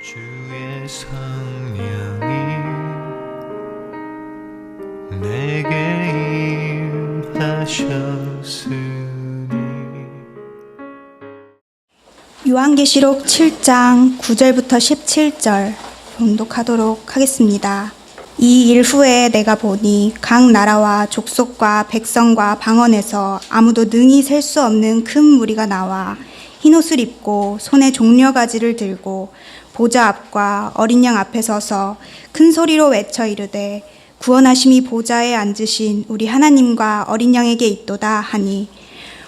주의 성령이 내게 임하셨으니. 요한계시록 7장 9절부터 17절 봉독하도록 하겠습니다. 이 일 후에 내가 보니 각 나라와 족속과 백성과 방언에서 아무도 능히 셀 수 없는 큰 무리가 나와 흰옷을 입고 손에 종려가지를 들고 보좌 앞과 어린 양 앞에 서서 큰 소리로 외쳐 이르되 구원하심이 보좌에 앉으신 우리 하나님과 어린 양에게 있도다 하니,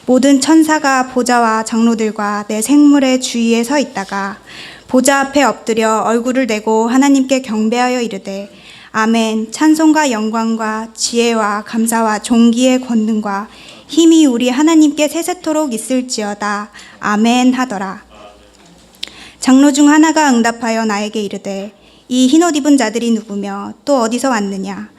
모든 천사가 보좌와 장로들과 내 생물의 주위에 서 있다가 보좌 앞에 엎드려 얼굴을 내고 하나님께 경배하여 이르되 아멘. 찬송과 영광과 지혜와 감사와 존귀의 권능과 힘이 우리 하나님께 세세토록 있을지어다. 아멘 하더라. 장로 중 하나가 응답하여 나에게 이르되 이 흰옷 입은 자들이 누구며 또 어디서 왔느냐?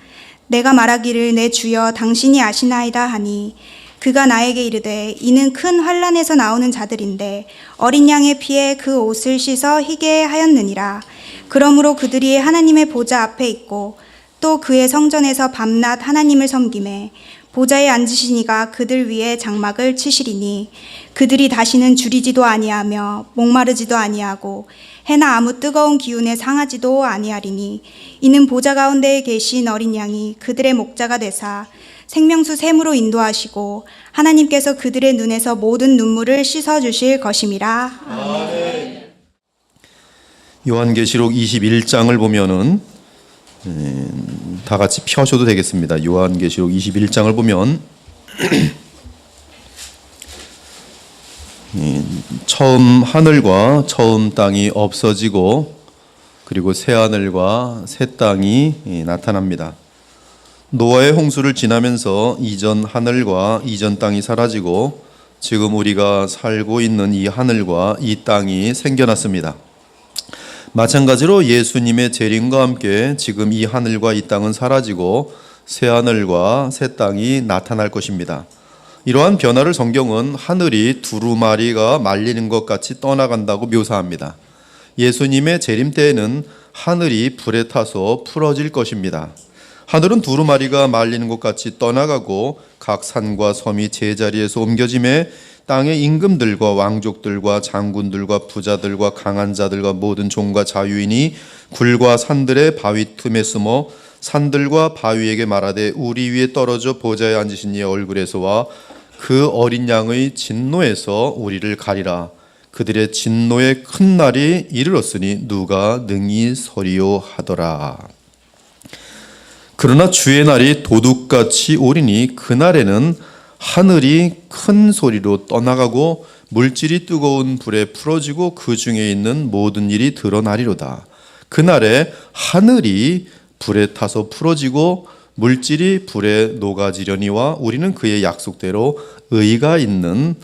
내가 말하기를 내 주여 당신이 아시나이다 하니, 그가 나에게 이르되 이는 큰 환난에서 나오는 자들인데 어린 양의 피에 그 옷을 씻어 희게 하였느니라. 그러므로 그들이 하나님의 보좌 앞에 있고 또 그의 성전에서 밤낮 하나님을 섬기매 보좌에 앉으신 이가 그들 위에 장막을 치시리니, 그들이 다시는 주리지도 아니하며 목마르지도 아니하고 해나 아무 뜨거운 기운에 상하지도 아니하리니, 이는 보좌 가운데에 계신 어린 양이 그들의 목자가 되사 생명수 샘으로 인도하시고 하나님께서 그들의 눈에서 모든 눈물을 씻어주실 것임이라. 아멘. 요한계시록 21장을 보면은 다 같이 펴셔도 되겠습니다. 요한계시록 21장을 보면 처음 하늘과 처음 땅이 없어지고 그리고 새 하늘과 새 땅이 나타납니다. 노아의 홍수를 지나면서 이전 하늘과 이전 땅이 사라지고 지금 우리가 살고 있는 이 하늘과 이 땅이 생겨났습니다. 마찬가지로 예수님의 재림과 함께 지금 이 하늘과 이 땅은 사라지고 새 하늘과 새 땅이 나타날 것입니다. 이러한 변화를 성경은 하늘이 두루마리가 말리는 것 같이 떠나간다고 묘사합니다. 예수님의 재림 때에는 하늘이 불에 타서 풀어질 것입니다. 하늘은 두루마리가 말리는 것 같이 떠나가고 각 산과 섬이 제자리에서 옮겨짐에 땅의 임금들과 왕족들과 장군들과 부자들과 강한 자들과 모든 종과 자유인이 굴과 산들의 바위 틈에 숨어 산들과 바위에게 말하되 우리 위에 떨어져 보좌에 앉으신 이의 얼굴에서와 그 어린 양의 진노에서 우리를 가리라. 그들의 진노의 큰 날이 이르렀으니 누가 능히 서리요 하더라. 그러나 주의 날이 도둑같이 오리니 그날에는 하늘이 큰 소리로 떠나가고 물질이 뜨거운 불에 풀어지고 그 중에 있는 모든 일이 드러나리로다. 그날에 하늘이 불에 타서 풀어지고 물질이 불에 녹아지려니와 우리는 그의 약속대로 의가 있는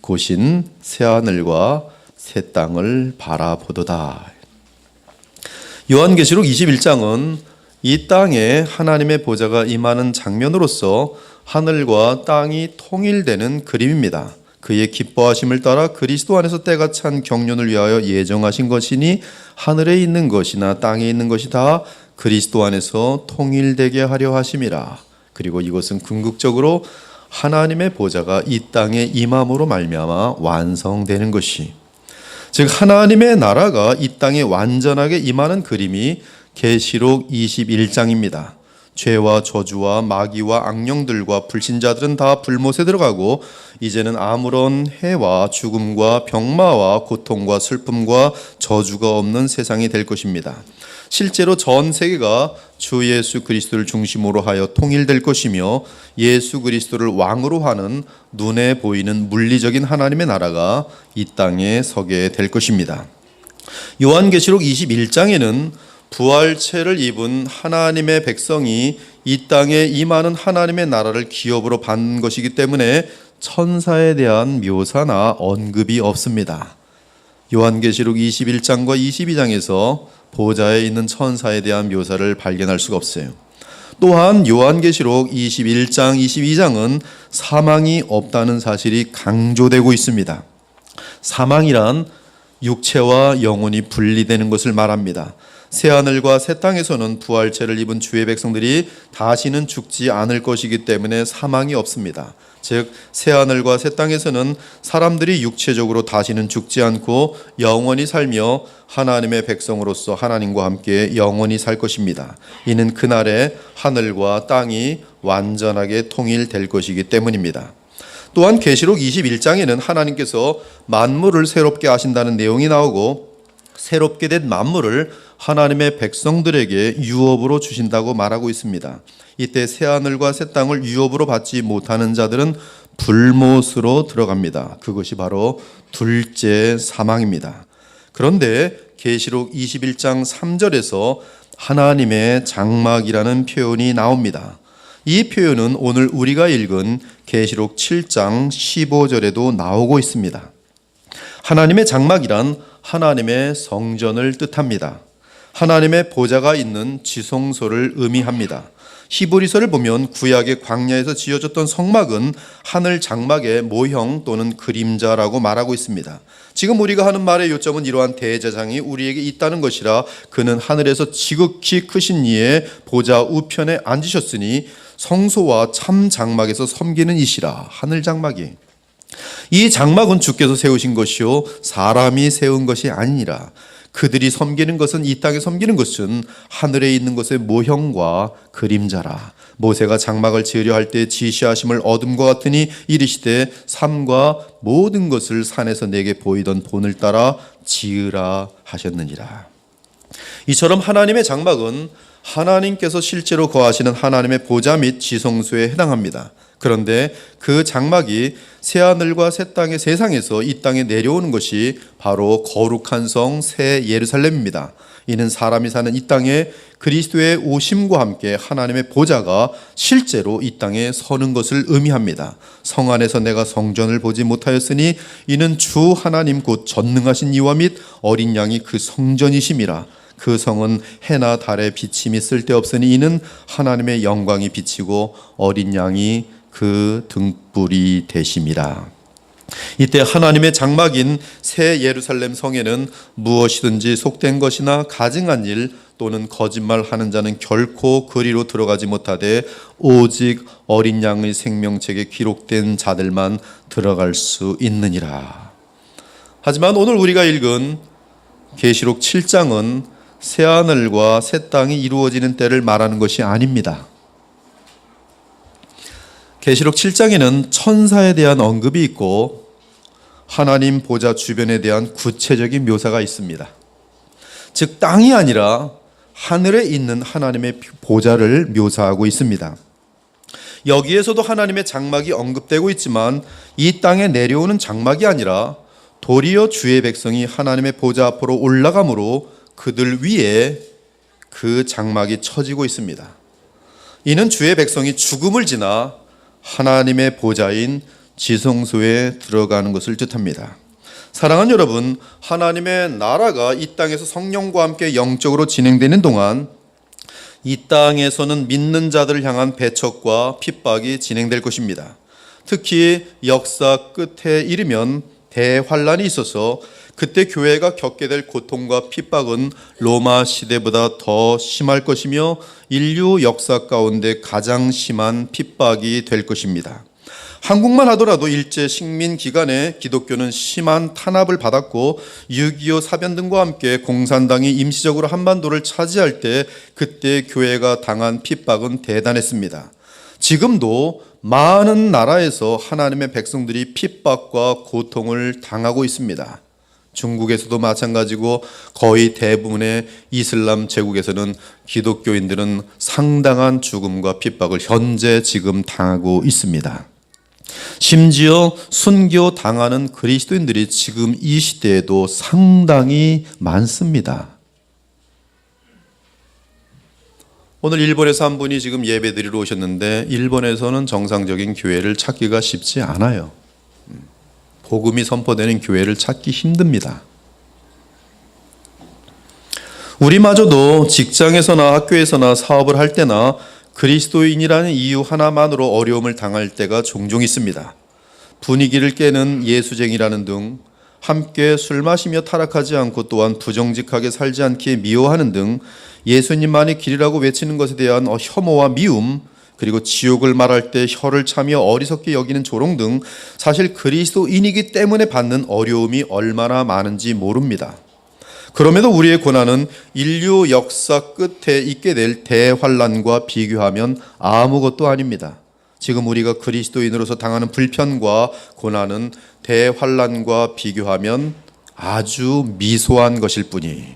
곳인 새하늘과 새 땅을 바라보도다. 요한계시록 21장은 이 땅에 하나님의 보좌가 임하는 장면으로서 하늘과 땅이 통일되는 그림입니다. 그의 기뻐하심을 따라 그리스도 안에서 때가 찬 경륜을 위하여 예정하신 것이니 하늘에 있는 것이나 땅에 있는 것이 다 그리스도 안에서 통일되게 하려 하심이라. 그리고 이것은 궁극적으로 하나님의 보좌가 이 땅에 임함으로 말미암아 완성되는 것이, 즉 하나님의 나라가 이 땅에 완전하게 임하는 그림이 계시록 21장입니다. 죄와 저주와 마귀와 악령들과 불신자들은 다 불못에 들어가고 이제는 아무런 해와 죽음과 병마와 고통과 슬픔과 저주가 없는 세상이 될 것입니다. 실제로 전 세계가 주 예수 그리스도를 중심으로 하여 통일될 것이며 예수 그리스도를 왕으로 하는 눈에 보이는 물리적인 하나님의 나라가 이 땅에 서게 될 것입니다. 요한계시록 21장에는 부활체를 입은 하나님의 백성이 이 땅에 임하는 하나님의 나라를 기업으로 받는 것이기 때문에 천사에 대한 묘사나 언급이 없습니다. 요한계시록 21장과 22장에서 보좌에 있는 천사에 대한 묘사를 발견할 수가 없어요. 또한 요한계시록 21장, 22장은 사망이 없다는 사실이 강조되고 있습니다. 사망이란 육체와 영혼이 분리되는 것을 말합니다. 새하늘과 새 땅에서는 부활체를 입은 주의 백성들이 다시는 죽지 않을 것이기 때문에 사망이 없습니다. 즉 새하늘과 새 땅에서는 사람들이 육체적으로 다시는 죽지 않고 영원히 살며 하나님의 백성으로서 하나님과 함께 영원히 살 것입니다. 이는 그날에 하늘과 땅이 완전하게 통일될 것이기 때문입니다. 또한 계시록 21장에는 하나님께서 만물을 새롭게 하신다는 내용이 나오고 새롭게 된 만물을 하나님의 백성들에게 유업으로 주신다고 말하고 있습니다. 이때 새하늘과 새 땅을 유업으로 받지 못하는 자들은 불못으로 들어갑니다. 그것이 바로 둘째 사망입니다. 그런데 계시록 21장 3절에서 하나님의 장막이라는 표현이 나옵니다. 이 표현은 오늘 우리가 읽은 계시록 7장 15절에도 나오고 있습니다. 하나님의 장막이란 하나님의 성전을 뜻합니다. 하나님의 보좌가 있는 지성소를 의미합니다. 히브리서를 보면 구약의 광야에서 지어졌던 성막은 하늘 장막의 모형 또는 그림자라고 말하고 있습니다. 지금 우리가 하는 말의 요점은 이러한 대제사장이 우리에게 있다는 것이라 그는 하늘에서 지극히 크신 이의 보좌 우편에 앉으셨으니 성소와 참 장막에서 섬기는 이시라. 하늘 장막이 이 장막은 주께서 세우신 것이요 사람이 세운 것이 아니니라. 그들이 섬기는 것은 이 땅에 섬기는 것은 하늘에 있는 것의 모형과 그림자라. 모세가 장막을 지으려 할 때 지시하심을 얻음과 같으니 이르시되 삶과 모든 것을 산에서 내게 보이던 본을 따라 지으라 하셨느니라. 이처럼 하나님의 장막은 하나님께서 실제로 거하시는 하나님의 보좌 및 지성소에 해당합니다. 그런데 그 장막이 새하늘과 새 땅의 세상에서 이 땅에 내려오는 것이 바로 거룩한 성 새 예루살렘입니다. 이는 사람이 사는 이 땅에 그리스도의 오심과 함께 하나님의 보좌가 실제로 이 땅에 서는 것을 의미합니다. 성 안에서 내가 성전을 보지 못하였으니 이는 주 하나님 곧 전능하신 이와 및 어린 양이 그 성전이심이라. 그 성은 해나 달의 비침이 쓸데없으니 이는 하나님의 영광이 비치고 어린 양이 그 등불이 되심이라. 이때 하나님의 장막인 새 예루살렘 성에는 무엇이든지 속된 것이나 가증한 일 또는 거짓말하는 자는 결코 그리로 들어가지 못하되 오직 어린 양의 생명책에 기록된 자들만 들어갈 수 있느니라. 하지만 오늘 우리가 읽은 계시록 7장은 새하늘과 새 땅이 이루어지는 때를 말하는 것이 아닙니다. 계시록 7장에는 천사에 대한 언급이 있고 하나님 보좌 주변에 대한 구체적인 묘사가 있습니다. 즉 땅이 아니라 하늘에 있는 하나님의 보좌를 묘사하고 있습니다. 여기에서도 하나님의 장막이 언급되고 있지만 이 땅에 내려오는 장막이 아니라 도리어 주의 백성이 하나님의 보좌 앞으로 올라가므로 그들 위에 그 장막이 쳐지고 있습니다. 이는 주의 백성이 죽음을 지나 하나님의 보좌인 지성소에 들어가는 것을 뜻합니다. 사랑하는 여러분, 하나님의 나라가 이 땅에서 성령과 함께 영적으로 진행되는 동안 이 땅에서는 믿는 자들을 향한 배척과 핍박이 진행될 것입니다. 특히 역사 끝에 이르면 대환란이 있어서 그때 교회가 겪게 될 고통과 핍박은 로마 시대보다 더 심할 것이며 인류 역사 가운데 가장 심한 핍박이 될 것입니다. 한국만 하더라도 일제 식민 기간에 기독교는 심한 탄압을 받았고 6.25 사변 등과 함께 공산당이 임시적으로 한반도를 차지할 때 그때 교회가 당한 핍박은 대단했습니다. 지금도 많은 나라에서 하나님의 백성들이 핍박과 고통을 당하고 있습니다. 중국에서도 마찬가지고 거의 대부분의 이슬람 제국에서는 기독교인들은 상당한 죽음과 핍박을 현재 지금 당하고 있습니다. 심지어 순교 당하는 그리스도인들이 지금 이 시대에도 상당히 많습니다. 오늘 일본에서 한 분이 지금 예배드리러 오셨는데 일본에서는 정상적인 교회를 찾기가 쉽지 않아요. 복음이 선포되는 교회를 찾기 힘듭니다. 우리마저도 직장에서나 학교에서나 사업을 할 때나 그리스도인이라는 이유 하나만으로 어려움을 당할 때가 종종 있습니다. 분위기를 깨는 예수쟁이라는 등 함께 술 마시며 타락하지 않고 또한 부정직하게 살지 않기에 미워하는 등 예수님만이 길이라고 외치는 것에 대한 혐오와 미움, 그리고 지옥을 말할 때 혀를 차며 어리석게 여기는 조롱 등 사실 그리스도인이기 때문에 받는 어려움이 얼마나 많은지 모릅니다. 그럼에도 우리의 고난은 인류 역사 끝에 있게 될 대환란과 비교하면 아무것도 아닙니다. 지금 우리가 그리스도인으로서 당하는 불편과 고난은 대환란과 비교하면 아주 미소한 것일 뿐이,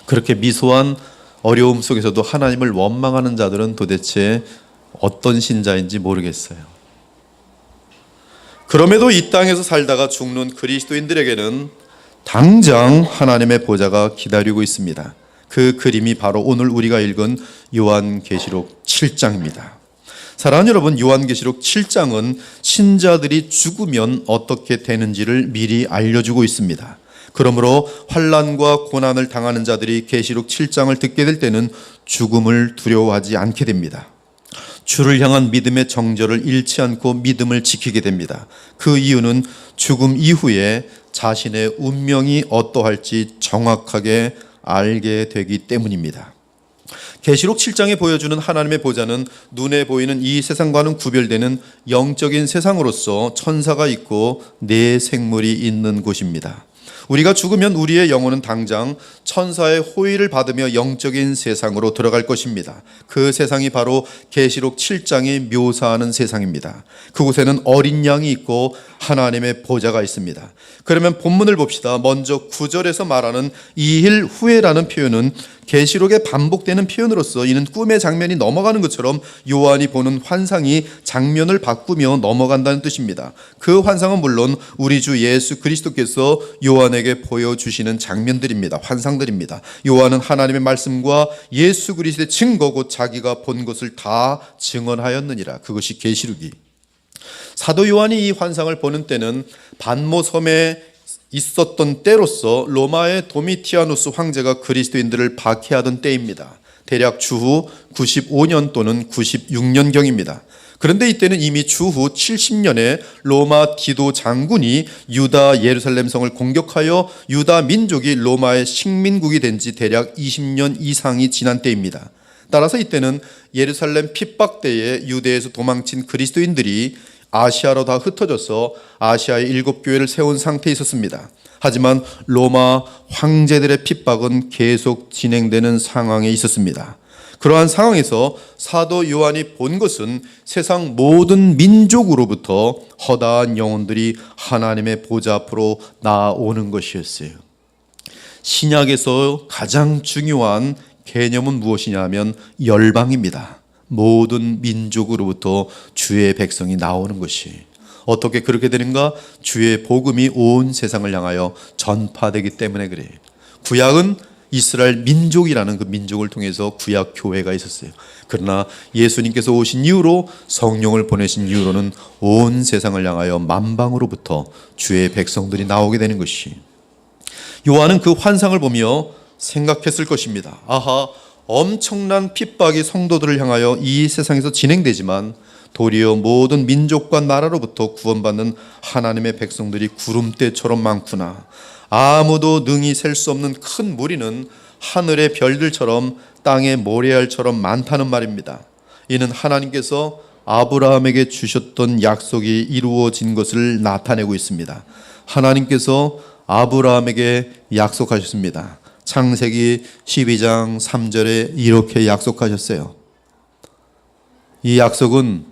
그렇게 미소한 어려움 속에서도 하나님을 원망하는 자들은 도대체 어떤 신자인지 모르겠어요. 그럼에도 이 땅에서 살다가 죽는 그리스도인들에게는 당장 하나님의 보좌가 기다리고 있습니다. 그 그림이 바로 오늘 우리가 읽은 요한계시록 7장입니다. 사랑하는 여러분, 요한계시록 7장은 신자들이 죽으면 어떻게 되는지를 미리 알려주고 있습니다. 그러므로 환난과 고난을 당하는 자들이 계시록 7장을 듣게 될 때는 죽음을 두려워하지 않게 됩니다. 주를 향한 믿음의 정절을 잃지 않고 믿음을 지키게 됩니다. 그 이유는 죽음 이후에 자신의 운명이 어떠할지 정확하게 알게 되기 때문입니다. 계시록 7장에 보여주는 하나님의 보좌는 눈에 보이는 이 세상과는 구별되는 영적인 세상으로서 천사가 있고 네 생물이 있는 곳입니다. 우리가 죽으면 우리의 영혼은 당장 천사의 호의를 받으며 영적인 세상으로 들어갈 것입니다. 그 세상이 바로 계시록 7장이 묘사하는 세상입니다. 그곳에는 어린 양이 있고 하나님의 보좌가 있습니다. 그러면 본문을 봅시다. 먼저 9절에서 말하는 2일 후에라는 표현은 계시록에 반복되는 표현으로서 이는 꿈의 장면이 넘어가는 것처럼 요한이 보는 환상이 장면을 바꾸며 넘어간다는 뜻입니다. 그 환상은 물론 우리 주 예수 그리스도께서 요한에게 보여주시는 장면들입니다. 환상들입니다. 요한은 하나님의 말씀과 예수 그리스도의 증거 곧 자기가 본 것을 다 증언하였느니라. 그것이 계시록이. 사도 요한이 이 환상을 보는 때는 반모 섬에 있었던 때로서 로마의 도미티아누스 황제가 그리스도인들을 박해하던 때입니다. 대략 주후 95년 또는 96년경입니다. 그런데 이때는 이미 주후 70년에 로마 디도 장군이 유다 예루살렘 성을 공격하여 유다 민족이 로마의 식민국이 된 지 대략 20년 이상이 지난 때입니다. 따라서 이때는 예루살렘 핍박 때에 유대에서 도망친 그리스도인들이 아시아로 다 흩어져서 아시아의 7교회를 세운 상태에 있었습니다. 하지만 로마 황제들의 핍박은 계속 진행되는 상황에 있었습니다. 그러한 상황에서 사도 요한이 본 것은 세상 모든 민족으로부터 허다한 영혼들이 하나님의 보좌 앞으로 나오는 것이었어요. 신약에서 가장 중요한 개념은 무엇이냐 하면 열방입니다. 모든 민족으로부터 주의 백성이 나오는 것이. 어떻게 그렇게 되는가? 주의 복음이 온 세상을 향하여 전파되기 때문에 그래요. 구약은 이스라엘 민족이라는 그 민족을 통해서 구약 교회가 있었어요. 그러나 예수님께서 오신 이후로, 성령을 보내신 이후로는 온 세상을 향하여 만방으로부터 주의 백성들이 나오게 되는 것이. 요한은 그 환상을 보며 생각했을 것입니다. 아하, 엄청난 핍박이 성도들을 향하여 이 세상에서 진행되지만 도리어 모든 민족과 나라로부터 구원받는 하나님의 백성들이 구름대처럼 많구나. 아무도 능히 셀 수 없는 큰 무리는 하늘의 별들처럼 땅의 모래알처럼 많다는 말입니다. 이는 하나님께서 아브라함에게 주셨던 약속이 이루어진 것을 나타내고 있습니다. 하나님께서 아브라함에게 약속하셨습니다. 창세기 12장 3절에 이렇게 약속하셨어요. 이 약속은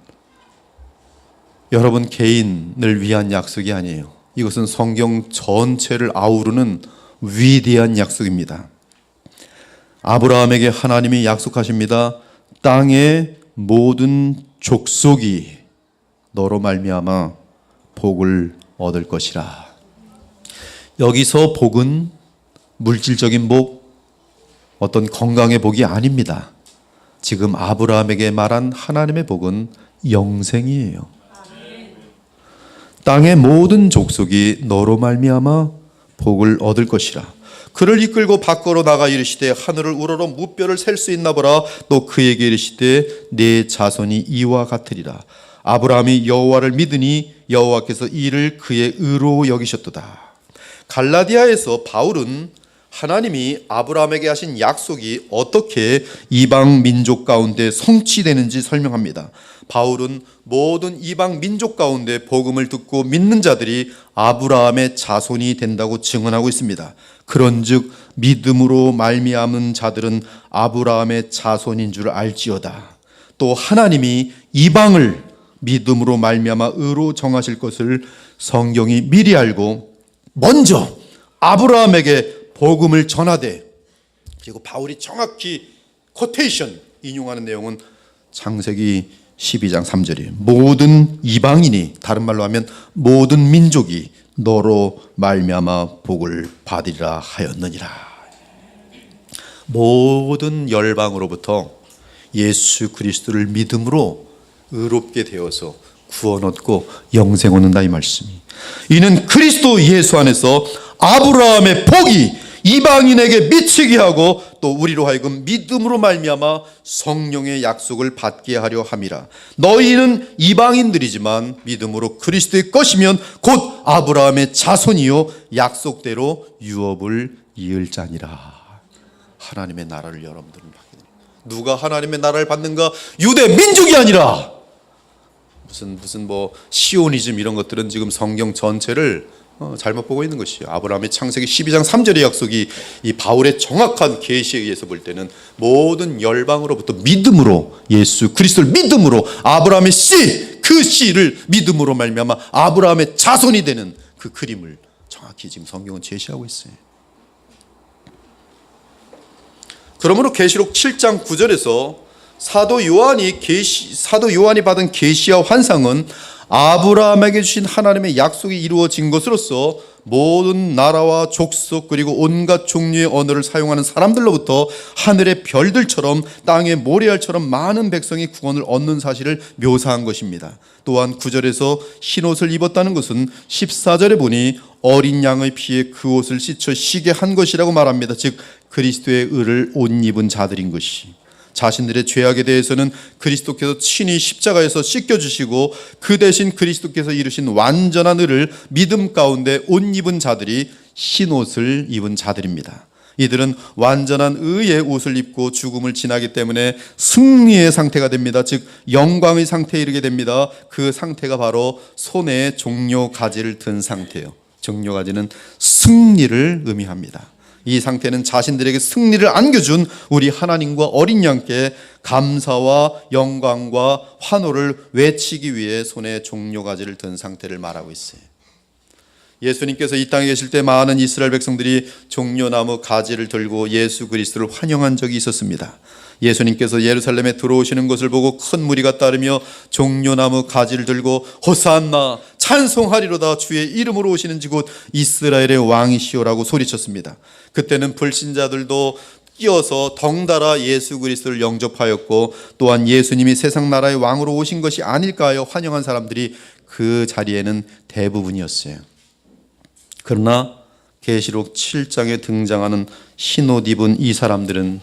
여러분 개인을 위한 약속이 아니에요. 이것은 성경 전체를 아우르는 위대한 약속입니다. 아브라함에게 하나님이 약속하십니다. 땅의 모든 족속이 너로 말미암아 복을 얻을 것이라. 여기서 복은 물질적인 복, 어떤 건강의 복이 아닙니다. 지금 아브라함에게 말한 하나님의 복은 영생이에요. 땅의 모든 족속이 너로 말미암아 복을 얻을 것이라. 그를 이끌고 밖으로 나가 이르시되 하늘을 우러러 무뼈를 셀 수 있나 보라. 또 그에게 이르시되 네 자손이 이와 같으리라. 아브라함이 여호와를 믿으니 여호와께서 이를 그의 의로 여기셨도다. 갈라디아에서 바울은 하나님이 아브라함에게 하신 약속이 어떻게 이방 민족 가운데 성취되는지 설명합니다. 바울은 모든 이방 민족 가운데 복음을 듣고 믿는 자들이 아브라함의 자손이 된다고 증언하고 있습니다. 그런즉 믿음으로 말미암은 자들은 아브라함의 자손인 줄 알지어다. 또 하나님이 이방을 믿음으로 말미암아 의로 정하실 것을 성경이 미리 알고 먼저 아브라함에게 복음을 전하되, 그리고 바울이 정확히 코테이션 인용하는 내용은 창세기 12장 3절이에요. 모든 이방인이, 다른 말로 하면 모든 민족이 너로 말미암아 복을 받으리라 하였느니라. 모든 열방으로부터 예수 그리스도를 믿음으로 의롭게 되어서 구원 얻고 영생 얻는다, 이 말씀이. 이는 그리스도 예수 안에서 아브라함의 복이 이방인에게 미치게 하고 또 우리로 하여금 믿음으로 말미암아 성령의 약속을 받게 하려 함이라. 너희는 이방인들이지만 믿음으로 그리스도의 것이면 곧 아브라함의 자손이요 약속대로 유업을 이을 자니라. 하나님의 나라를 여러분들은 받게 됩니다. 누가 하나님의 나라를 받는가? 유대 민족이 아니라 무슨 뭐 시오니즘 이런 것들은 지금 성경 전체를 잘못 보고 있는 것이에요. 아브라함의 창세기 12장 3절의 약속이 이 바울의 정확한 계시에 의해서 볼 때는 모든 열방으로부터 믿음으로, 예수 그리스도를 믿음으로 아브라함의 씨, 그 씨를 믿음으로 말미암아 아브라함의 자손이 되는 그 그림을 정확히 지금 성경은 제시하고 있어요. 그러므로 계시록 7장 9절에서 사도 요한이 받은 계시와 환상은 아브라함에게 주신 하나님의 약속이 이루어진 것으로서 모든 나라와 족속 그리고 온갖 종류의 언어를 사용하는 사람들로부터 하늘의 별들처럼 땅의 모래알처럼 많은 백성이 구원을 얻는 사실을 묘사한 것입니다. 또한 9절에서 흰옷을 입었다는 것은 14절에 보니 어린 양의 피에 그 옷을 씻어 쉬게 한 것이라고 말합니다. 즉 그리스도의 의를 옷 입은 자들인 것이, 자신들의 죄악에 대해서는 그리스도께서 친히 십자가에서 씻겨주시고 그 대신 그리스도께서 이루신 완전한 의를 믿음 가운데 옷 입은 자들이 흰옷을 입은 자들입니다. 이들은 완전한 의의 옷을 입고 죽음을 지나기 때문에 승리의 상태가 됩니다. 즉 영광의 상태에 이르게 됩니다. 그 상태가 바로 손에 종려 가지를 든 상태예요. 종려 가지는 승리를 의미합니다. 이 상태는 자신들에게 승리를 안겨준 우리 하나님과 어린 양께 감사와 영광과 환호를 외치기 위해 손에 종려가지를 든 상태를 말하고 있어요. 예수님께서 이 땅에 계실 때 많은 이스라엘 백성들이 종려나무 가지를 들고 예수 그리스도를 환영한 적이 있었습니다. 예수님께서 예루살렘에 들어오시는 것을 보고 큰 무리가 따르며 종려나무 가지를 들고 호산나 찬송하리로다 주의 이름으로 오시는지 곧 이스라엘의 왕이시오라고 소리쳤습니다. 그때는 불신자들도 끼어서 덩달아 예수 그리스도를 영접하였고 또한 예수님이 세상 나라의 왕으로 오신 것이 아닐까 하여 환영한 사람들이 그 자리에는 대부분이었어요. 그러나 계시록 7장에 등장하는 흰옷 입은 이 사람들은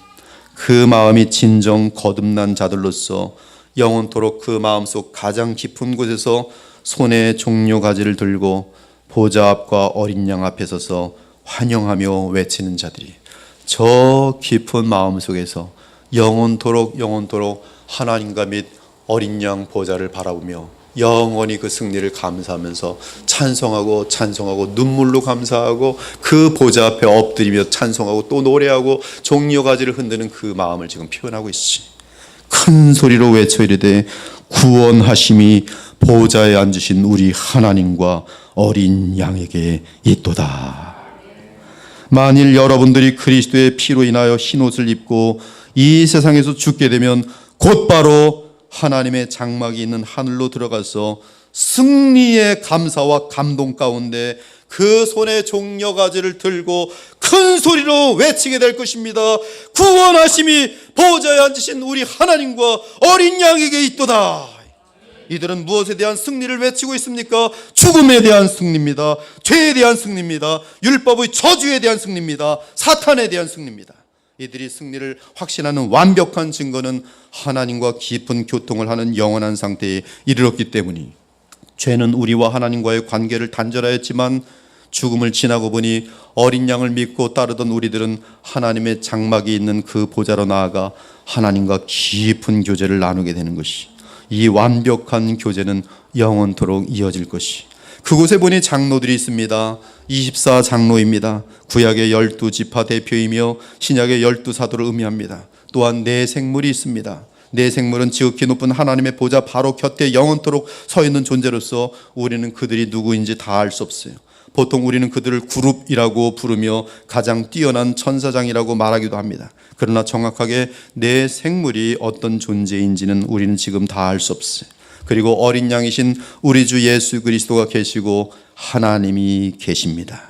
그 마음이 진정 거듭난 자들로서 영원토록 그 마음속 가장 깊은 곳에서 손에 종려가지를 들고 보좌 앞과 어린 양 앞에 서서 환영하며 외치는 자들이, 저 깊은 마음 속에서 영원토록 하나님과 및 어린 양 보좌를 바라보며 영원히 그 승리를 감사하면서 찬송하고 눈물로 감사하고 그 보좌 앞에 엎드리며 찬송하고 또 노래하고 종려가지를 흔드는 그 마음을 지금 표현하고 있지. 큰 소리로 외쳐 이르되 구원하심이 보좌에 앉으신 우리 하나님과 어린 양에게 있도다. 만일 여러분들이 그리스도의 피로 인하여 흰옷을 입고 이 세상에서 죽게 되면 곧바로 하나님의 장막이 있는 하늘로 들어가서 승리의 감사와 감동 가운데 그 손에 종려가지를 들고 큰 소리로 외치게 될 것입니다. 구원하심이 보좌에 앉으신 우리 하나님과 어린 양에게 있도다. 이들은 무엇에 대한 승리를 외치고 있습니까? 죽음에 대한 승리입니다. 죄에 대한 승리입니다. 율법의 저주에 대한 승리입니다. 사탄에 대한 승리입니다. 이들이 승리를 확신하는 완벽한 증거는 하나님과 깊은 교통을 하는 영원한 상태에 이르렀기 때문이, 죄는 우리와 하나님과의 관계를 단절하였지만 죽음을 지나고 보니 어린 양을 믿고 따르던 우리들은 하나님의 장막이 있는 그 보좌로 나아가 하나님과 깊은 교제를 나누게 되는 것이, 이 완벽한 교제는 영원토록 이어질 것이. 그곳에 보니 장로들이 있습니다. 24장로입니다. 구약의 12지파 대표이며 신약의 12사도를 의미합니다. 또한 네 생물이 있습니다. 네 생물은 지극히 높은 하나님의 보좌 바로 곁에 영원토록 서 있는 존재로서 우리는 그들이 누구인지 다 알 수 없어요. 보통 우리는 그들을 그룹이라고 부르며 가장 뛰어난 천사장이라고 말하기도 합니다. 그러나 정확하게 네 생물이 어떤 존재인지는 우리는 지금 다 알 수 없어요. 그리고 어린 양이신 우리 주 예수 그리스도가 계시고 하나님이 계십니다.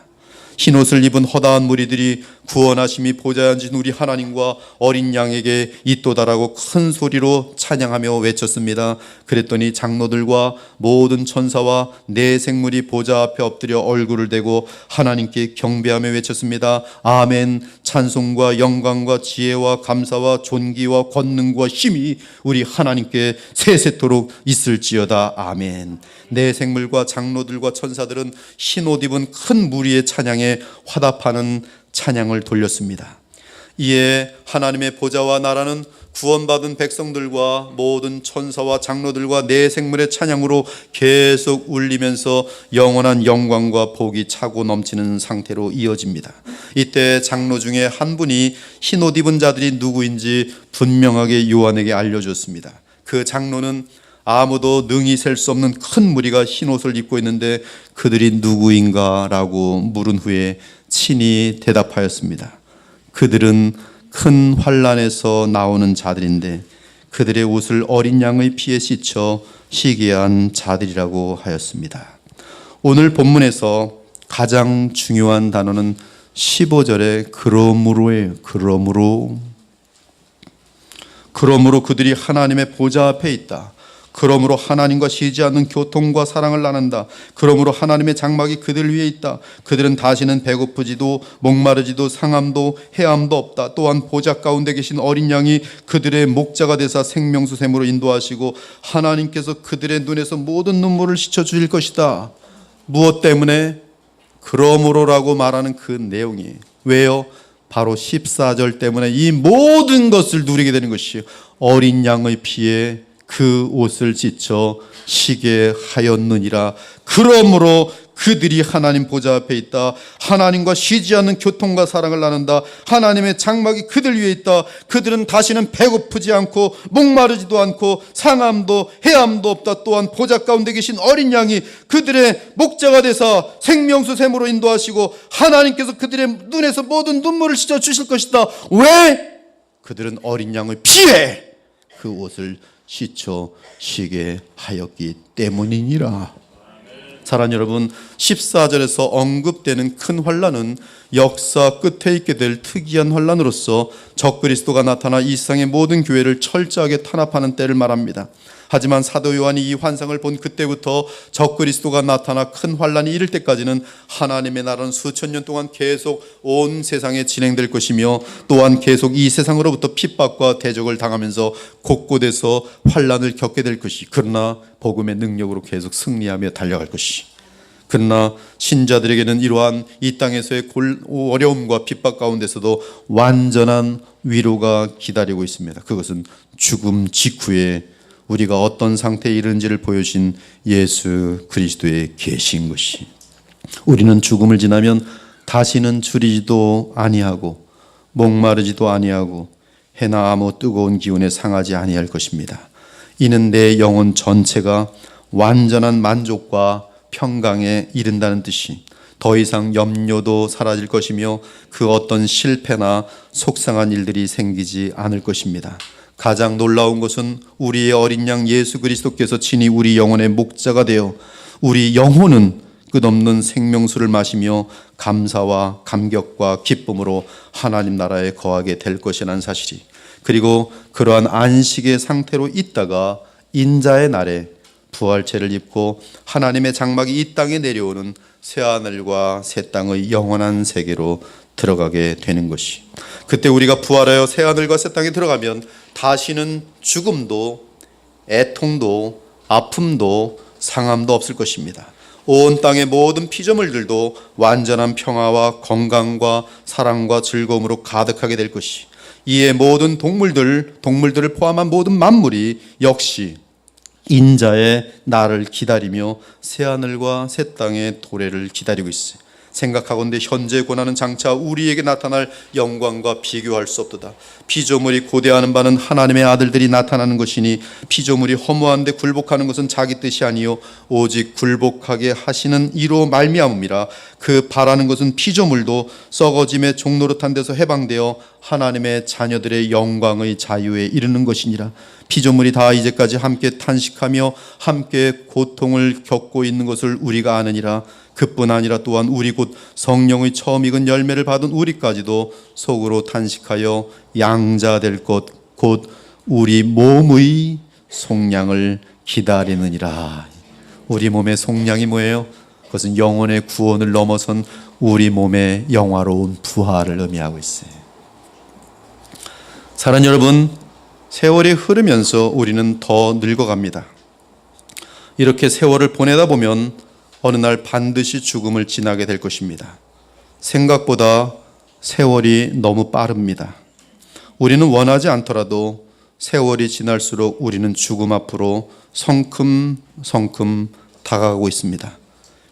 흰옷을 입은 허다한 무리들이 구원하심이 보좌에 앉으신 우리 하나님과 어린 양에게 있도다라고 큰 소리로 찬양하며 외쳤습니다. 그랬더니 장로들과 모든 천사와 네 생물이 보좌 앞에 엎드려 얼굴을 대고 하나님께 경배하며 외쳤습니다. 아멘. 찬송과 영광과 지혜와 감사와 존귀와 권능과 힘이 우리 하나님께 세세토록 있을지어다. 아멘. 네 생물과 장로들과 천사들은 흰옷 입은 큰 무리의 찬양에 화답하는 찬양을 돌렸습니다. 이에 하나님의 보좌와 나라는 구원받은 백성들과 모든 천사와 장로들과 네 생물의 찬양으로 계속 울리면서 영원한 영광과 복이 차고 넘치는 상태로 이어집니다. 이때 장로 중에 한 분이 흰옷 입은 자들이 누구인지 분명하게 요한에게 알려줬습니다. 그 장로는 아무도 능히 셀 수 없는 큰 무리가 흰옷을 입고 있는데 그들이 누구인가라고 물은 후에 친히 대답하였습니다. 그들은 큰 환난에서 나오는 자들인데 그들의 옷을 어린 양의 피에 씻어 희게 한 자들이라고 하였습니다. 오늘 본문에서 가장 중요한 단어는 15절의 그러므로예요. 그러므로 그들이 하나님의 보좌 앞에 있다. 그러므로 하나님과 쉬지 않는 교통과 사랑을 나눈다. 그러므로 하나님의 장막이 그들 위에 있다. 그들은 다시는 배고프지도 목마르지도 상함도 해함도 없다. 또한 보좌 가운데 계신 어린 양이 그들의 목자가 되사 생명수 샘으로 인도하시고 하나님께서 그들의 눈에서 모든 눈물을 씻어 주실 것이다. 무엇 때문에? 그러므로라고 말하는 그 내용이 왜요? 바로 14절 때문에 이 모든 것을 누리게 되는 것이요, 어린 양의 피에 그 옷을 찢어 희게 하였느니라. 그러므로 그들이 하나님 보좌 앞에 있다. 하나님과 쉬지 않는 교통과 사랑을 나눈다. 하나님의 장막이 그들 위에 있다. 그들은 다시는 배고프지 않고 목마르지도 않고 상함도 해함도 없다. 또한 보좌 가운데 계신 어린 양이 그들의 목자가 되사 생명수 샘으로 인도하시고 하나님께서 그들의 눈에서 모든 눈물을 씻어 주실 것이다. 왜? 그들은 어린 양의 피에 그 옷을 씻어 쉬게 하였기 때문이니라. 사랑하는 여러분, 14절에서 언급되는 큰 환난은 역사 끝에 있게 될 특이한 환난으로서 적그리스도가 나타나 이 세상의 모든 교회를 철저하게 탄압하는 때를 말합니다. 하지만 사도 요한이 이 환상을 본 그때부터 적그리스도가 나타나 큰 환난이 이를 때까지는 하나님의 나라는 수천 년 동안 계속 온 세상에 진행될 것이며 또한 계속 이 세상으로부터 핍박과 대적을 당하면서 곳곳에서 환난을 겪게 될 것이, 그러나 복음의 능력으로 계속 승리하며 달려갈 것이. 그러나 신자들에게는 이러한 이 땅에서의 어려움과 핍박 가운데서도 완전한 위로가 기다리고 있습니다. 그것은 죽음 직후에 우리가 어떤 상태에 이르는지를 보여주신 예수 그리스도의 계신 것이, 우리는 죽음을 지나면 다시는 줄이지도 아니하고 목마르지도 아니하고 해나 아무 뜨거운 기운에 상하지 아니할 것입니다. 이는 내 영혼 전체가 완전한 만족과 평강에 이른다는 뜻이, 더 이상 염려도 사라질 것이며 그 어떤 실패나 속상한 일들이 생기지 않을 것입니다. 가장 놀라운 것은 우리의 어린 양 예수 그리스도께서 친히 우리 영혼의 목자가 되어 우리 영혼은 끝없는 생명수를 마시며 감사와 감격과 기쁨으로 하나님 나라에 거하게 될 것이라는 사실이, 그리고 그러한 안식의 상태로 있다가 인자의 날에 부활체를 입고 하나님의 장막이 이 땅에 내려오는 새하늘과 새 땅의 영원한 세계로 들어가게 되는 것이, 그때 우리가 부활하여 새하늘과 새 땅에 들어가면 다시는 죽음도 애통도 아픔도 상함도 없을 것입니다. 온 땅의 모든 피조물들도 완전한 평화와 건강과 사랑과 즐거움으로 가득하게 될 것이, 이에 모든 동물들을 포함한 모든 만물이 역시 인자의 날을 기다리며 새하늘과 새 땅의 도래를 기다리고 있어요. 생각하건대 현재 고난은 장차 우리에게 나타날 영광과 비교할 수 없도다. 피조물이 고대하는 바는 하나님의 아들들이 나타나는 것이니, 피조물이 허무한데 굴복하는 것은 자기 뜻이 아니요 오직 굴복하게 하시는 이로 말미암음이라. 그 바라는 것은 피조물도 썩어짐의 종노릇한 데서 해방되어 하나님의 자녀들의 영광의 자유에 이르는 것이니라. 피조물이 다 이제까지 함께 탄식하며 함께 고통을 겪고 있는 것을 우리가 아느니라. 그뿐 아니라 또한 우리 곧 성령의 처음 익은 열매를 받은 우리까지도 속으로 탄식하여 양자될 것 곧 우리 몸의 속량을 기다리느니라. 우리 몸의 속량이 뭐예요? 그것은 영혼의 구원을 넘어선 우리 몸의 영화로운 부활을 의미하고 있어요. 사랑하는 여러분, 세월이 흐르면서 우리는 더 늙어갑니다. 이렇게 세월을 보내다 보면 어느 날 반드시 죽음을 지나게 될 것입니다. 생각보다 세월이 너무 빠릅니다. 우리는 원하지 않더라도 세월이 지날수록 우리는 죽음 앞으로 성큼성큼 다가가고 있습니다.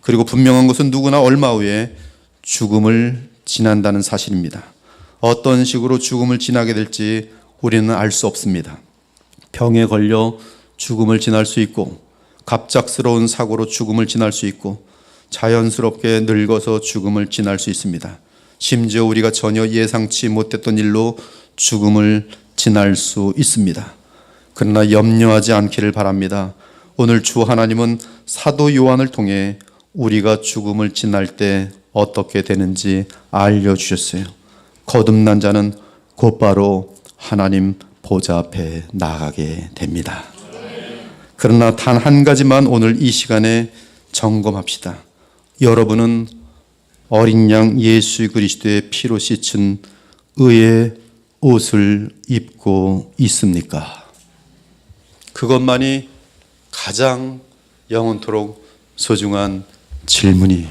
그리고 분명한 것은 누구나 얼마 후에 죽음을 지난다는 사실입니다. 어떤 식으로 죽음을 지나게 될지 우리는 알 수 없습니다. 병에 걸려 죽음을 지날 수 있고, 갑작스러운 사고로 죽음을 지날 수 있고, 자연스럽게 늙어서 죽음을 지날 수 있습니다. 심지어 우리가 전혀 예상치 못했던 일로 죽음을 지날 수 있습니다. 그러나 염려하지 않기를 바랍니다. 오늘 주 하나님은 사도 요한을 통해 우리가 죽음을 지날 때 어떻게 되는지 알려주셨어요. 거듭난 자는 곧바로 하나님 보좌 앞에 나가게 됩니다. 그러나 단 한 가지만 오늘 이 시간에 점검합시다. 여러분은 어린 양 예수 그리스도의 피로 씻은 의의 옷을 입고 있습니까? 그것만이 가장 영원토록 소중한 질문이에요.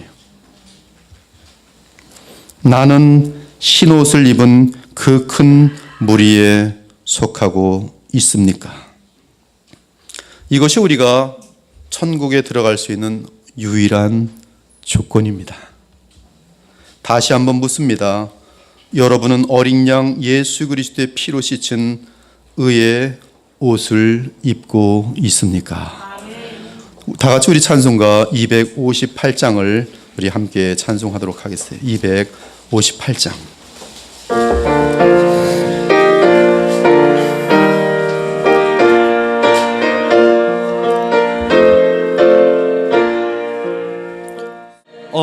나는 흰 옷을 입은 그 큰 무리에 속하고 있습니까? 이것이 우리가 천국에 들어갈 수 있는 유일한 조건입니다. 다시 한번 묻습니다. 여러분은 어린 양 예수 그리스도의 피로 씻은 의의 옷을 입고 있습니까? 다 같이 우리 찬송가 258장을 우리 함께 찬송하도록 하겠습니다. 258장.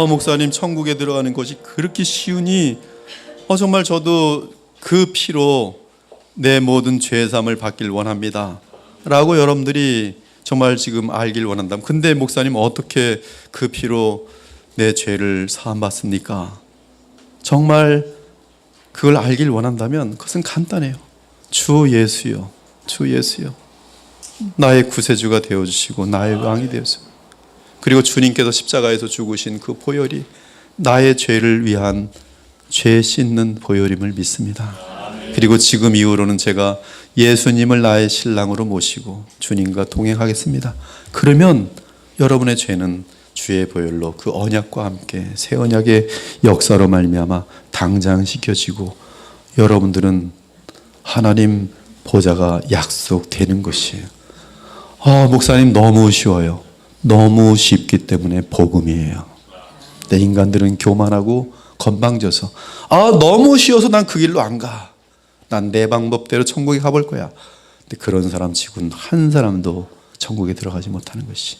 목사님, 천국에 들어가는 것이 그렇게 쉬우니 정말 저도 그 피로 내 모든 죄사함을 받길 원합니다 라고 여러분들이 정말 지금 알길 원한다면, 근데 목사님 어떻게 그 피로 내 죄를 사함받습니까? 정말 그걸 알길 원한다면 그것은 간단해요. 주 예수요, 주 예수요, 나의 구세주가 되어주시고 나의 왕이 되어주시고, 그리고 주님께서 십자가에서 죽으신 그 보혈이 나의 죄를 위한 죄 씻는 보혈임을 믿습니다. 그리고 지금 이후로는 제가 예수님을 나의 신랑으로 모시고 주님과 동행하겠습니다. 그러면 여러분의 죄는 주의 보혈로 그 언약과 함께 새 언약의 역사로 말미암아 당장 씻겨지고 여러분들은 하나님 보좌가 약속되는 것이에요. 목사님 너무 쉬워요. 너무 쉽기 때문에 복음이에요. 근데 인간들은 교만하고 건방져서 너무 쉬워서 난 그 길로 안 가. 난 내 방법대로 천국에 가볼 거야. 근데 그런 사람 치고는 한 사람도 천국에 들어가지 못하는 것이.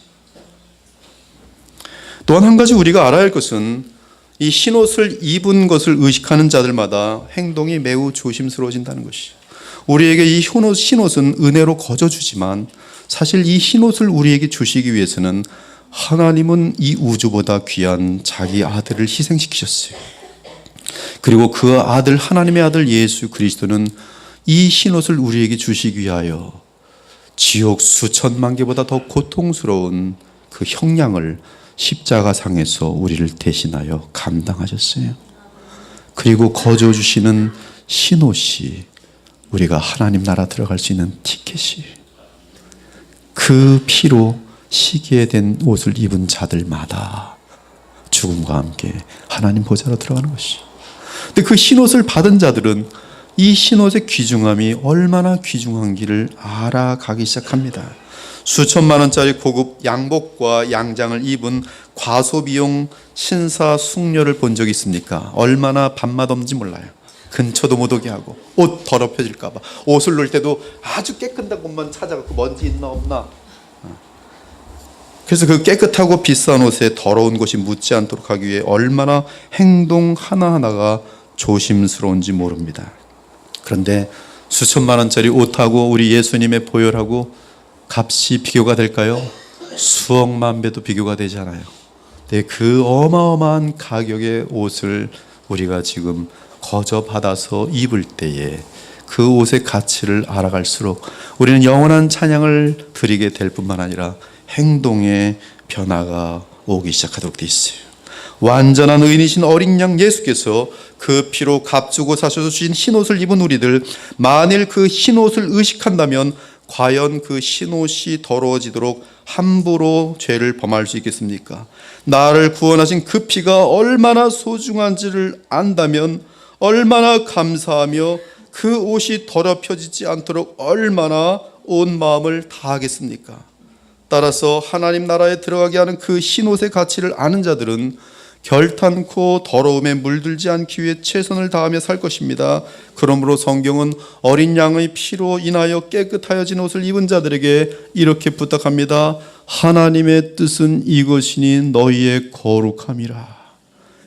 또한 한 가지 우리가 알아야 할 것은 이 흰옷을 입은 것을 의식하는 자들마다 행동이 매우 조심스러워진다는 것이. 우리에게 이 흰옷은 은혜로 거저주지만 사실 이 흰옷을 우리에게 주시기 위해서는 하나님은 이 우주보다 귀한 자기 아들을 희생시키셨어요. 그리고 그 아들, 하나님의 아들 예수 그리스도는 이 흰옷을 우리에게 주시기 위하여 지옥 수천만 개보다 더 고통스러운 그 형량을 십자가상에서 우리를 대신하여 감당하셨어요. 그리고 거저 주시는 흰옷이 우리가 하나님 나라 들어갈 수 있는 티켓이, 그 피로 시기에 된 옷을 입은 자들마다 죽음과 함께 하나님 보좌로 들어가는 것이. 근데 그 흰옷을 받은 자들은 이 흰옷의 귀중함이 얼마나 귀중한지를 알아가기 시작합니다. 수천만 원짜리 고급 양복과 양장을 입은 과소비용 신사 숙녀를 본 적 있습니까? 얼마나 밤맛 없는지 몰라요. 근처도 못 오게 하고, 옷 더럽혀질까 봐 옷을 놓을 때도 아주 깨끗한 곳만 찾아가고 먼지 있나 없나. 그래서 그 깨끗하고 비싼 옷에 더러운 것이 묻지 않도록 하기 위해 얼마나 행동 하나하나가 조심스러운지 모릅니다. 그런데 수천만 원짜리 옷하고 우리 예수님의 보혈하고 값이 비교가 될까요? 수억만 배도 비교가 되지 않아요. 네, 그 어마어마한 가격의 옷을 우리가 지금 거저 받아서 입을 때에 그 옷의 가치를 알아갈수록 우리는 영원한 찬양을 드리게 될 뿐만 아니라 행동의 변화가 오기 시작하도록 되어 있어요. 완전한 의인이신 어린 양 예수께서 그 피로 값주고 사셔서 주신 흰옷을 입은 우리들, 만일 그 흰옷을 의식한다면 과연 그 흰옷이 더러워지도록 함부로 죄를 범할 수 있겠습니까? 나를 구원하신 그 피가 얼마나 소중한지를 안다면 얼마나 감사하며 그 옷이 더럽혀지지 않도록 얼마나 온 마음을 다하겠습니까? 따라서 하나님 나라에 들어가게 하는 그 흰옷의 가치를 아는 자들은 결탄코 더러움에 물들지 않기 위해 최선을 다하며 살 것입니다. 그러므로 성경은 어린 양의 피로 인하여 깨끗하여진 옷을 입은 자들에게 이렇게 부탁합니다. 하나님의 뜻은 이것이니 너희의 거룩함이라.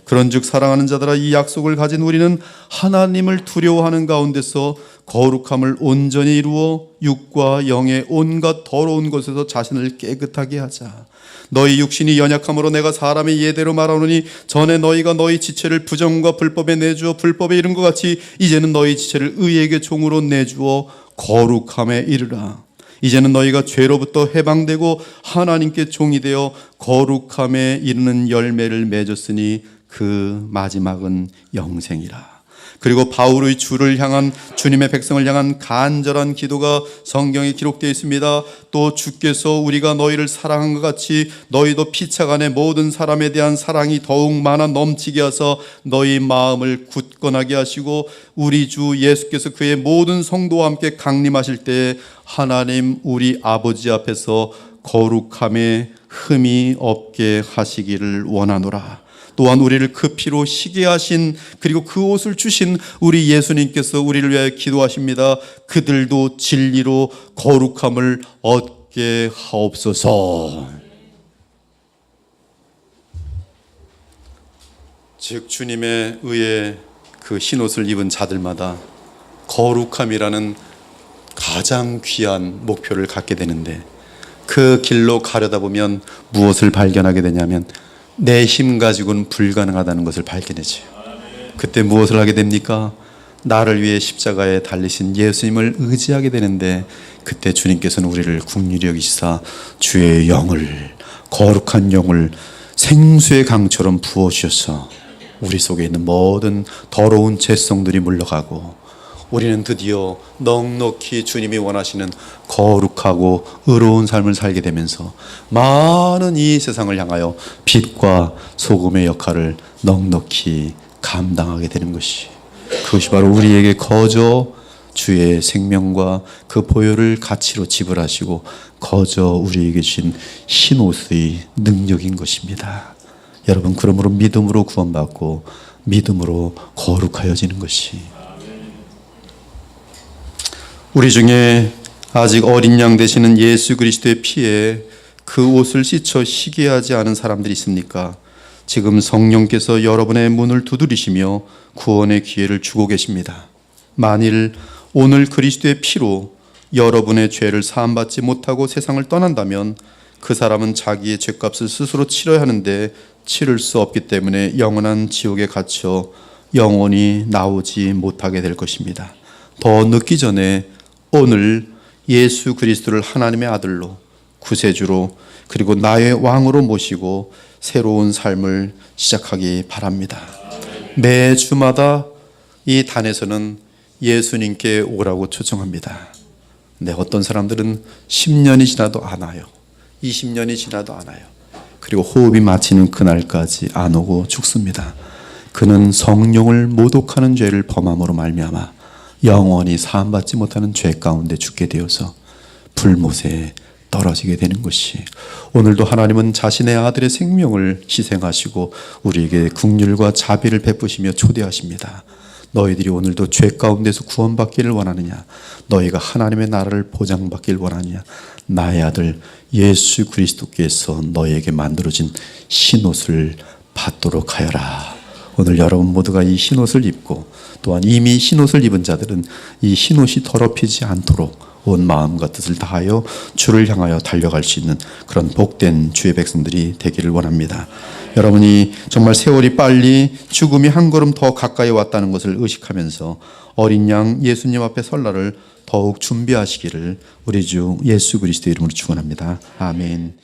그런즉 사랑하는 자들아, 이 약속을 가진 우리는 하나님을 두려워하는 가운데서 거룩함을 온전히 이루어 육과 영의 온갖 더러운 것에서 자신을 깨끗하게 하자. 너희 육신이 연약함으로 내가 사람의 예대로 말하노니 전에 너희가 너희 지체를 부정과 불법에 내주어 불법에 이른 것 같이 이제는 너희 지체를 의에게 종으로 내주어 거룩함에 이르라. 이제는 너희가 죄로부터 해방되고 하나님께 종이 되어 거룩함에 이르는 열매를 맺었으니 그 마지막은 영생이라. 그리고 바울의 주를 향한, 주님의 백성을 향한 간절한 기도가 성경에 기록되어 있습니다. 또 주께서 우리가 너희를 사랑한 것 같이 너희도 피차간에 모든 사람에 대한 사랑이 더욱 많아 넘치게 하사 너희 마음을 굳건하게 하시고 우리 주 예수께서 그의 모든 성도와 함께 강림하실 때에 하나님 우리 아버지 앞에서 거룩함에 흠이 없게 하시기를 원하노라. 또한 우리를 그 피로 희게 하신, 그리고 그 옷을 주신 우리 예수님께서 우리를 위하여 기도하십니다. 그들도 진리로 거룩함을 얻게 하옵소서. 즉 주님의 의에 그 흰옷을 입은 자들마다 거룩함이라는 가장 귀한 목표를 갖게 되는데, 그 길로 가려다 보면 무엇을 발견하게 되냐면 내 힘 가지고는 불가능하다는 것을 발견하죠. 그때 무엇을 하게 됩니까? 나를 위해 십자가에 달리신 예수님을 의지하게 되는데, 그때 주님께서는 우리를 긍휼히 여기시사 주의 영을, 거룩한 영을 생수의 강처럼 부어주셔서 우리 속에 있는 모든 더러운 죄성들이 물러가고 우리는 드디어 넉넉히 주님이 원하시는 거룩하고 의로운 삶을 살게 되면서 많은 이 세상을 향하여 빛과 소금의 역할을 넉넉히 감당하게 되는 것이, 그것이 바로 우리에게 거저 주의 생명과 그 보혈을 가치로 지불하시고 거저 우리에게 주신 흰옷의 능력인 것입니다. 여러분, 그러므로 믿음으로 구원받고 믿음으로 거룩하여지는 것이, 우리 중에 아직 어린 양 되시는 예수 그리스도의 피에 그 옷을 씻어 희게 하지 않은 사람들이 있습니까? 지금 성령께서 여러분의 문을 두드리시며 구원의 기회를 주고 계십니다. 만일 오늘 그리스도의 피로 여러분의 죄를 사함받지 못하고 세상을 떠난다면 그 사람은 자기의 죄값을 스스로 치러야 하는데 치를 수 없기 때문에 영원한 지옥에 갇혀 영원히 나오지 못하게 될 것입니다. 더 늦기 전에 오늘 예수 그리스도를 하나님의 아들로 구세주로 그리고 나의 왕으로 모시고 새로운 삶을 시작하기 바랍니다. 매 주마다 이 단에서는 예수님께 오라고 초청합니다. 네, 어떤 사람들은 10년이 지나도 안 와요. 20년이 지나도 안 와요. 그리고 호흡이 마치는 그날까지 안 오고 죽습니다. 그는 성령을 모독하는 죄를 범함으로 말미암아 영원히 사함받지 못하는 죄 가운데 죽게 되어서 불못에 떨어지게 되는 것이, 오늘도 하나님은 자신의 아들의 생명을 희생하시고 우리에게 긍휼과 자비를 베푸시며 초대하십니다. 너희들이 오늘도 죄 가운데서 구원받기를 원하느냐? 너희가 하나님의 나라를 보장받기를 원하느냐? 나의 아들 예수 그리스도께서 너희에게 만들어진 흰옷을 받도록 하여라. 오늘 여러분 모두가 이 흰옷을 입고, 또한 이미 흰옷을 입은 자들은 이 흰옷이 더럽히지 않도록 온 마음과 뜻을 다하여 주를 향하여 달려갈 수 있는 그런 복된 주의 백성들이 되기를 원합니다. 여러분이 정말 세월이 빨리 죽음이 한 걸음 더 가까이 왔다는 것을 의식하면서 어린 양 예수님 앞에 설 날을 더욱 준비하시기를 우리 주 예수 그리스도의 이름으로 축원합니다. 아멘.